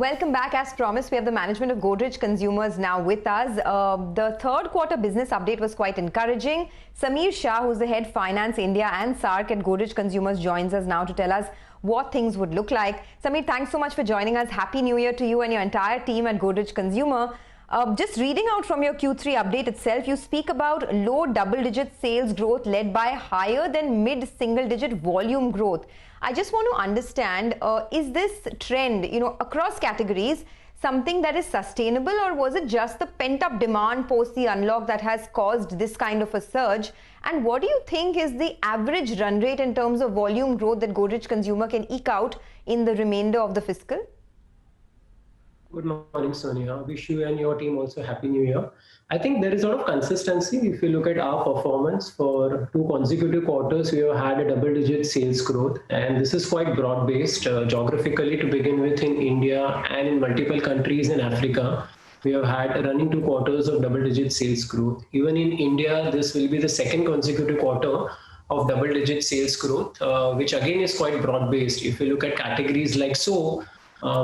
Welcome back. As promised, we have the management of Godrej Consumers now with us. The third quarter business update was quite encouraging. Sameer Shah, who's the head finance India and SAARC at Godrej Consumers, joins us now to tell us what things would look like. Sameer, thanks so much for joining us. Happy New Year to you and your entire team at Godrej Consumer. Just reading out from your Q3 update itself, you speak about low double-digit sales growth led by higher than mid-single-digit volume growth. I just want to understand, is this trend, across categories, something that is sustainable, or was it just the pent-up demand post the unlock that has caused this kind of a surge? And what do you think is the average run rate in terms of volume growth that Godrej Consumer can eke out in the remainder of the fiscal? Good morning, Sonia. Wish you and your team also Happy New Year. I think there is a lot of consistency. If you look at our performance for 2 consecutive quarters, we have had a double-digit sales growth, and this is quite broad-based geographically to begin with in India and in multiple countries in Africa. We have had running 2 quarters of double-digit sales growth. Even in India, this will be the second consecutive quarter of double-digit sales growth, which again is quite broad-based. If you look at categories like soap,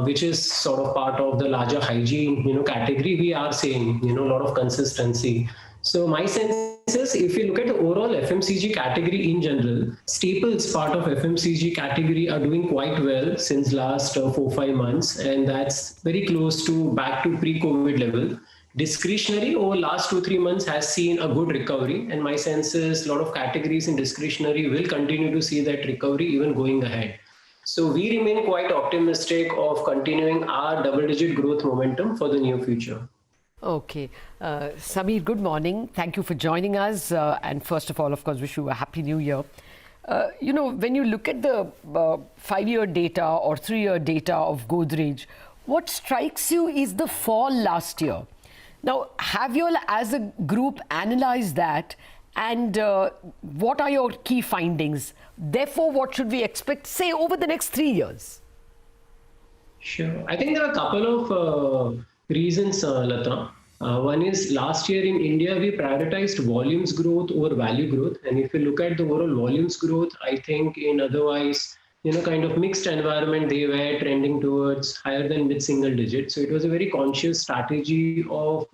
which is sort of part of the larger hygiene, category, we are seeing, a lot of consistency. So my sense is, if you look at the overall FMCG category in general, staples part of FMCG category are doing quite well since last 4-5 months, and that's very close to back to pre-COVID level. Discretionary over last 2-3 months has seen a good recovery, and my sense is a lot of categories in discretionary will continue to see that recovery even going ahead. So we remain quite optimistic of continuing our double-digit growth momentum for the near future. Okay. Sameer, good morning. Thank you for joining us. And first of all, of course, wish you a Happy New Year. When you look at the 5-year data or 3-year data of Godrej, what strikes you is the fall last year. Now, have you all as a group analyzed that? And what are your key findings? Therefore, what should we expect, say, over the next 3 years? Sure. I think there are a couple of reasons, Lata. One is last year in India, we prioritized volumes growth over value growth. And if you look at the overall volumes growth, I think in otherwise, kind of mixed environment, they were trending towards higher than mid-single digit. So it was a very conscious strategy of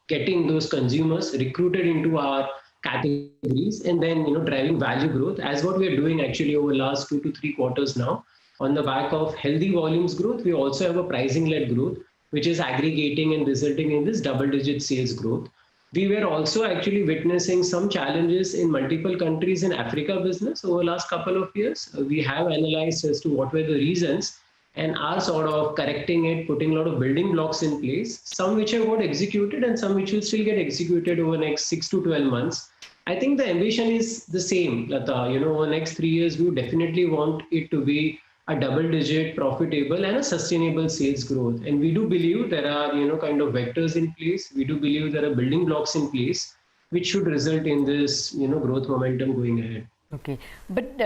getting those consumers recruited into our categories and then driving value growth, as what we are doing actually over the last 2 to 3 quarters now. On the back of healthy volumes growth, we also have a pricing led growth, which is aggregating and resulting in this double-digit sales growth. We were also actually witnessing some challenges in multiple countries in Africa business over the last couple of years. We have analyzed as to what were the reasons and are sort of correcting it, putting a lot of building blocks in place, some which have got executed and some which will still get executed over the next 6 to 12 months. I think the ambition is the same, Lata. Over the next 3 years, we definitely want it to be a double-digit, profitable and a sustainable sales growth. And we do believe there are, kind of vectors in place. We do believe there are building blocks in place, which should result in this, growth momentum going ahead. Okay. But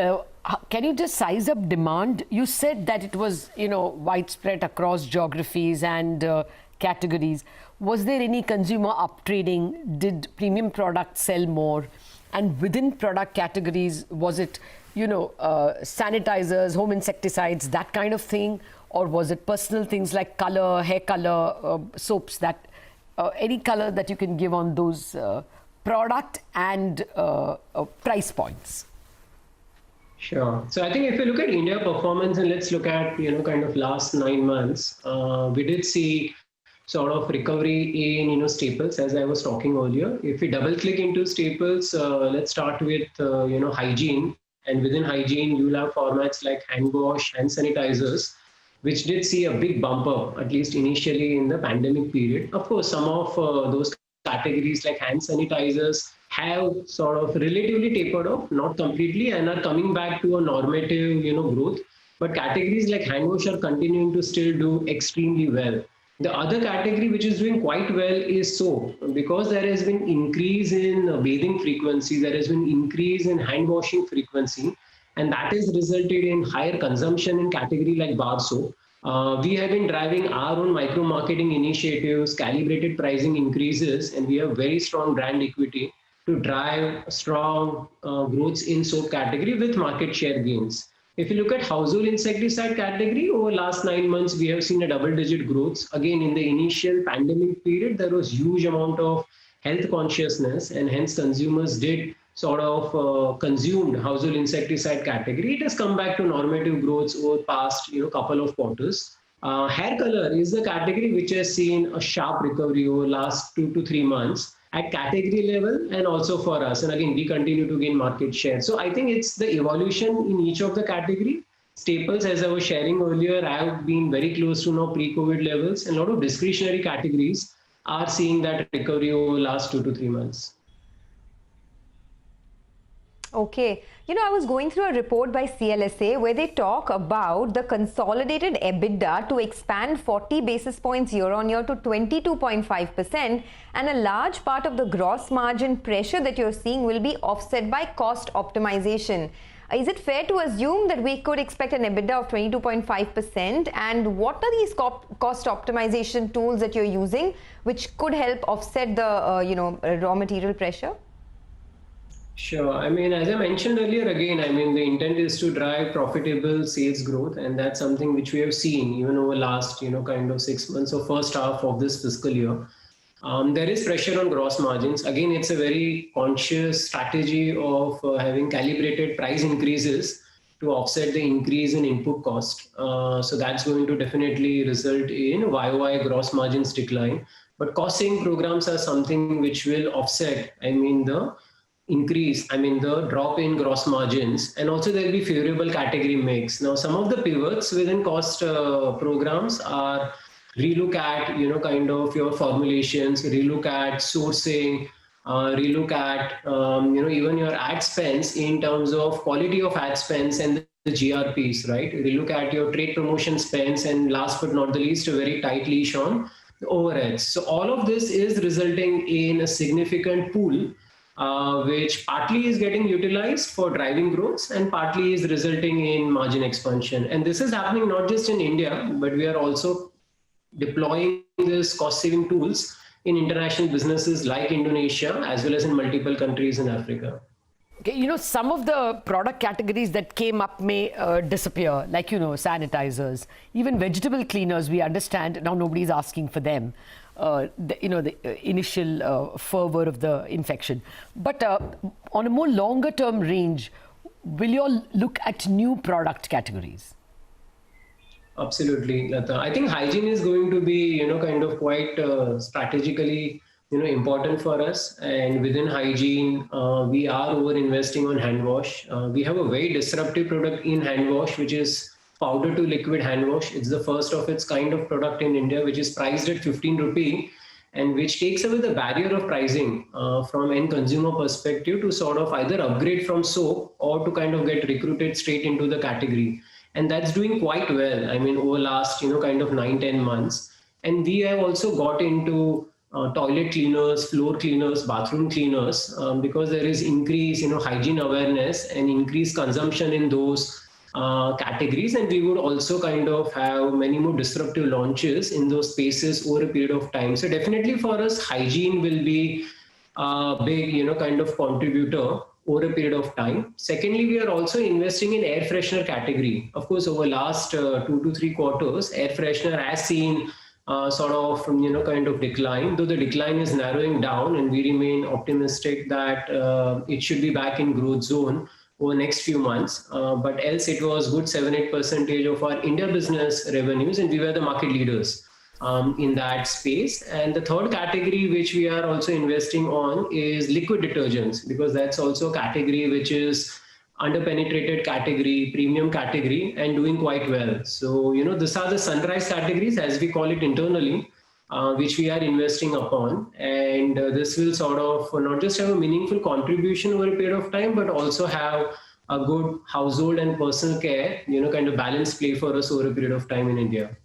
can you just size up demand? You said that it was, widespread across geographies and categories. Was there any consumer uptrading? Did premium products sell more? And within product categories, was it, sanitizers, home insecticides, that kind of thing? Or was it personal things like color, hair color, soaps, that any color that you can give on those product and price points? Sure. So I think if you look at India performance and let's look at, kind of last 9 months, we did see sort of recovery in, staples, as I was talking earlier. If we double click into staples, let's start with, hygiene. And within hygiene, you'll have formats like hand wash, hand sanitizers, which did see a big bump up, at least initially in the pandemic period. Of course, some of those categories like hand sanitizers have sort of relatively tapered off, not completely, and are coming back to a normative, growth. But categories like hand wash are continuing to still do extremely well. The other category which is doing quite well is soap, because there has been increase in bathing frequency, there has been increase in hand washing frequency, and that has resulted in higher consumption in category like bar soap. We have been driving our own micro marketing initiatives, calibrated pricing increases, and we have very strong brand equity to drive strong growths in soap category with market share gains. If you look at household insecticide category, over last 9 months, we have seen a double-digit growth. Again, in the initial pandemic period, there was huge amount of health consciousness, and hence consumers did sort of consumed household insecticide category. It has come back to normative growth over past couple of quarters. Hair color is the category which has seen a sharp recovery over last 2 to 3 months at category level and also for us. And again, we continue to gain market share. So I think it's the evolution in each of the category. Staples, as I was sharing earlier, have been very close to now pre-COVID levels, and a lot of discretionary categories are seeing that recovery over last 2 to 3 months. Okay. I was going through a report by CLSA where they talk about the consolidated EBITDA to expand 40 basis points year on year to 22.5%, and a large part of the gross margin pressure that you're seeing will be offset by cost optimization. Is it fair to assume that we could expect an EBITDA of 22.5%? And what are these cost optimization tools that you're using which could help offset the raw material pressure? Sure. I mean, as I mentioned earlier, again, I mean, the intent is to drive profitable sales growth, and that's something which we have seen even over last, kind of 6 months or first half of this fiscal year. There is pressure on gross margins. Again, it's a very conscious strategy of having calibrated price increases to offset the increase in input cost. So that's going to definitely result in YOY gross margins decline. But cost saving programs are something which will offset, the drop in gross margins, and also there will be favorable category mix. Now, some of the pivots within cost programs are relook at, kind of your formulations, relook at sourcing, relook at, even your ad spends in terms of quality of ad spends and the GRPs, right? Relook at your trade promotion spends, and last but not the least, a very tight leash on the overheads. So all of this is resulting in a significant pool which partly is getting utilized for driving growth and partly is resulting in margin expansion. And this is happening not just in India, but we are also deploying these cost-saving tools in international businesses like Indonesia, as well as in multiple countries in Africa. Okay, some of the product categories that came up may disappear, like, sanitizers, even vegetable cleaners, we understand now nobody's asking for them. The initial fervor of the infection. But on a more longer term range, will you all look at new product categories? Absolutely, Lata. I think hygiene is going to be, kind of quite strategically, important for us. And within hygiene, we are over investing on hand wash. We have a very disruptive product in hand wash, which is powder to liquid hand wash. It's the first of its kind of product in India, which is priced at 15 rupee, and which takes away the barrier of pricing from end consumer perspective to sort of either upgrade from soap or to kind of get recruited straight into the category. And that's doing quite well. I mean, over last, kind of 9-10 months. And we have also got into toilet cleaners, floor cleaners, bathroom cleaners, because there is increased, hygiene awareness and increased consumption in those categories, and we would also kind of have many more disruptive launches in those spaces over a period of time. So definitely for us, hygiene will be a big, kind of contributor over a period of time. Secondly, we are also investing in air freshener category. Of course, over last 2 to 3 quarters, air freshener has seen sort of, kind of decline, though the decline is narrowing down, and we remain optimistic that it should be back in growth zone over next few months, but else it was good 7-8% of our India business revenues, and we were the market leaders in that space. And the third category which we are also investing on is liquid detergents, because that's also a category which is under-penetrated category, premium category, and doing quite well. So, these are the sunrise categories, as we call it internally, which we are investing upon. And this will sort of not just have a meaningful contribution over a period of time, but also have a good household and personal care, kind of balanced play for us over a period of time in India.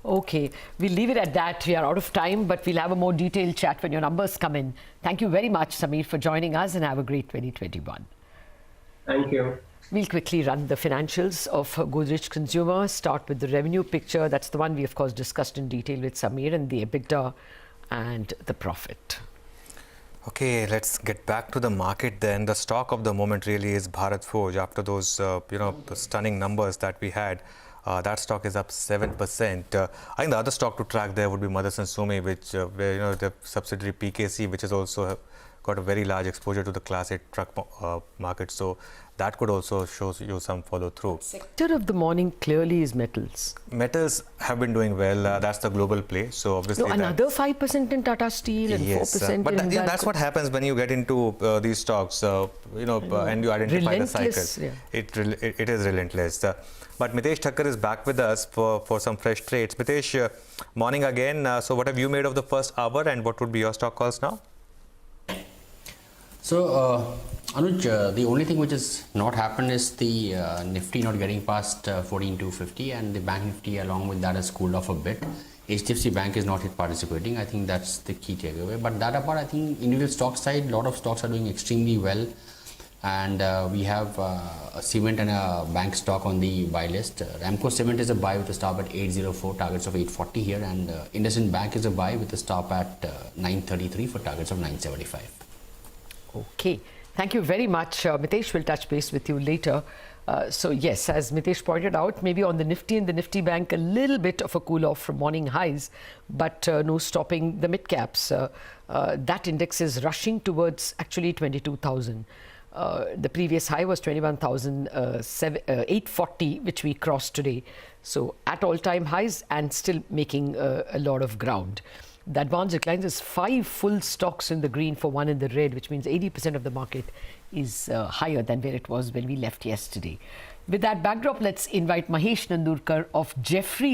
Okay, we'll leave it at that. We are out of time, but we'll have a more detailed chat when your numbers come in. Thank you very much, Sameer, for joining us, and have a great 2021. Thank you. We'll quickly run the financials of Godrej Consumer. Start with the revenue picture. That's the one we, of course, discussed in detail with Sameer, and the EBITDA and the profit. Okay, let's get back to the market then. The stock of the moment really is Bharat Forge. After those, the stunning numbers that we had, that stock is up 7%. I think the other stock to track there would be Motherson Sumi, which, where, the subsidiary PKC, which is also got a very large exposure to the Class 8 truck market. So that could also show you some follow through. Sector of the morning clearly is metals. Metals have been doing well. That's the global play. So obviously, No, another 5% in Tata Steel and 4% but in that's what happens when you get into these stocks. And you identify the cycle. Yeah. It is relentless. But Mitesh Thakkar is back with us for some fresh trades. Mitesh, morning again. So what have you made of the first hour, and what would be your stock calls now? So, Anuj, the only thing which has not happened is the Nifty not getting past 14,250, and the Bank Nifty along with that has cooled off a bit. HDFC Bank is not yet participating. I think that's the key takeaway. But that apart, I think individual stock side, a lot of stocks are doing extremely well. And we have a cement and a bank stock on the buy list. Ramco Cement is a buy with a stop at 804, targets of 840 here. And IndusInd Bank is a buy with a stop at 933 for targets of 975. Okay, thank you very much. Mitesh will touch base with you later. So yes, as Mitesh pointed out, maybe on the Nifty and the Nifty Bank, a little bit of a cool off from morning highs, but no stopping the mid caps. That index is rushing towards actually 22,000. The previous high was 21,840, which we crossed today. So at all-time highs and still making a lot of ground. The advanced declines is 5 full stocks in the green for 1 in the red, which means 80% of the market is higher than where it was when we left yesterday. With that backdrop, let's invite Mahesh Nandurkar of Jefferies